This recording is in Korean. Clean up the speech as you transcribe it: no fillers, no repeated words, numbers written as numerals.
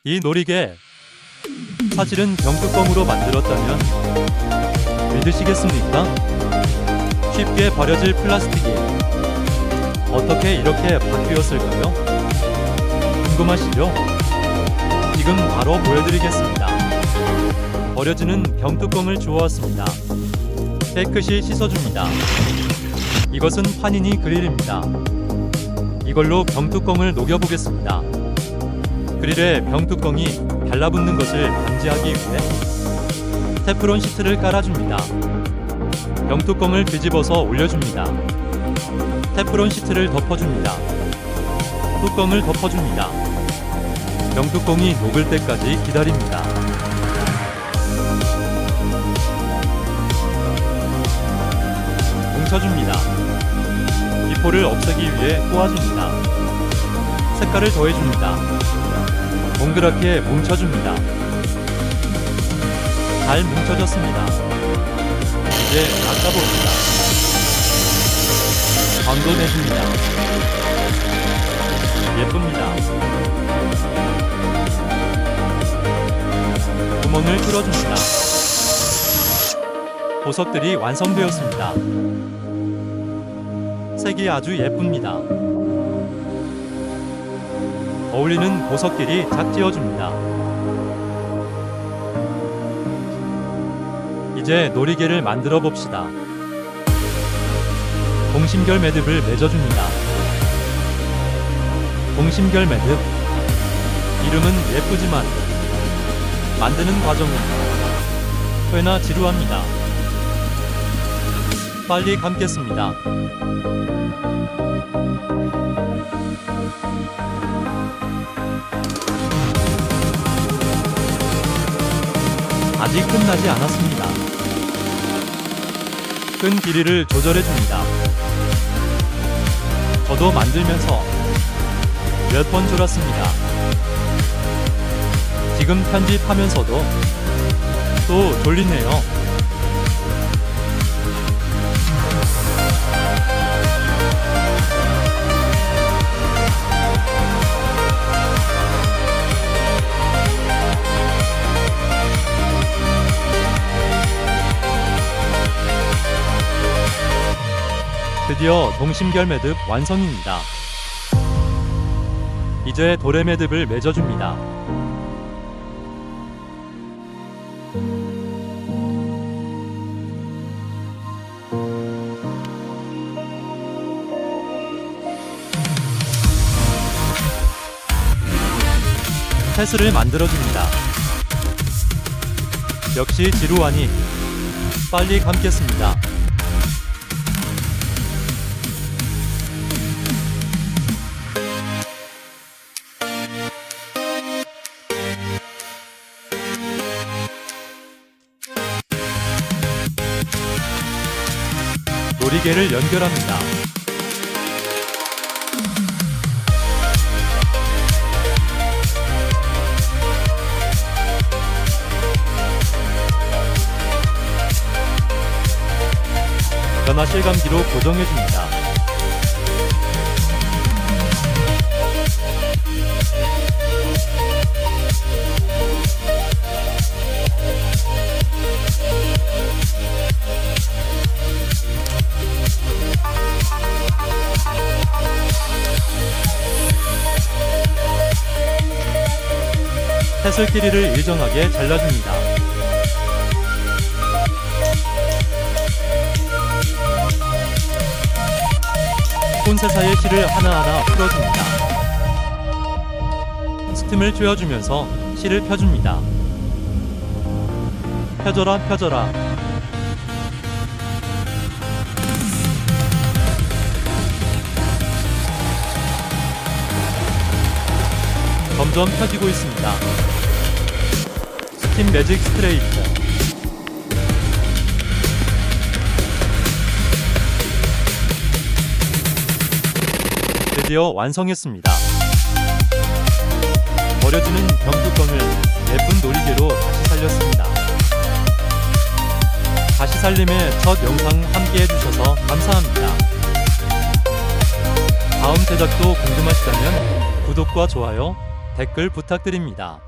이 놀이개 사실은 병뚜껑으로 만들었다면 믿으시겠습니까? 쉽게 버려질 플라스틱이 어떻게 이렇게 바뀌었을까요? 궁금하시죠? 지금 바로 보여드리겠습니다. 버려지는 병뚜껑을 주워왔습니다. 깨끗이 씻어줍니다. 이것은 파니니 그릴입니다. 이걸로 병뚜껑을 녹여보겠습니다. 그릴에 병뚜껑이 달라붙는 것을 방지하기 위해 테프론 시트를 깔아줍니다. 병뚜껑을 뒤집어서 올려줍니다. 테프론 시트를 덮어줍니다. 뚜껑을 덮어줍니다. 병뚜껑이 녹을 때까지 기다립니다. 뭉쳐줍니다. 기포를 없애기 위해 꼬아줍니다. 색깔을 더해줍니다. 동그랗게 뭉쳐줍니다. 잘 뭉쳐졌습니다. 이제 닦아봅니다. 광도 내줍니다. 예쁩니다. 구멍을 뚫어줍니다. 보석들이 완성되었습니다. 색이 아주 예쁩니다. 어울리는 보석끼리 짝지어줍니다. 이제 놀이개를 만들어 봅시다. 동심결 매듭을 맺어줍니다. 동심결 매듭. 이름은 예쁘지만 만드는 과정은 꽤나 지루합니다. 빨리 감겠습니다. 아직 끝나지 않았습니다. 끈 길이를 조절해줍니다. 저도 만들면서 몇 번 졸았습니다. 지금 편집하면서도 또 졸리네요. 드디어 동심결 매듭 완성입니다. 이제 도래 매듭을 맺어줍니다. 패스를 만들어줍니다. 역시 지루하니 빨리 감겠습니다. 놀이개를 연결합니다. 변화 실감기로 고정해줍니다. 패슬 길이를 일정하게 잘라줍니다. 콘세 사이의 실을 하나하나 풀어줍니다. 스팀을 쬐어주면서 실을 펴줍니다. 펴져라 펴져라. 점점 펴지고 있습니다. 스팀 매직 스트레이트. 드디어 완성했습니다. 버려지는 병뚜껑을 예쁜 놀이개로 다시 살렸습니다. 다시 살림의 첫 영상 함께 해주셔서 감사합니다. 다음 제작도 궁금하시다면 구독과 좋아요, 댓글 부탁드립니다.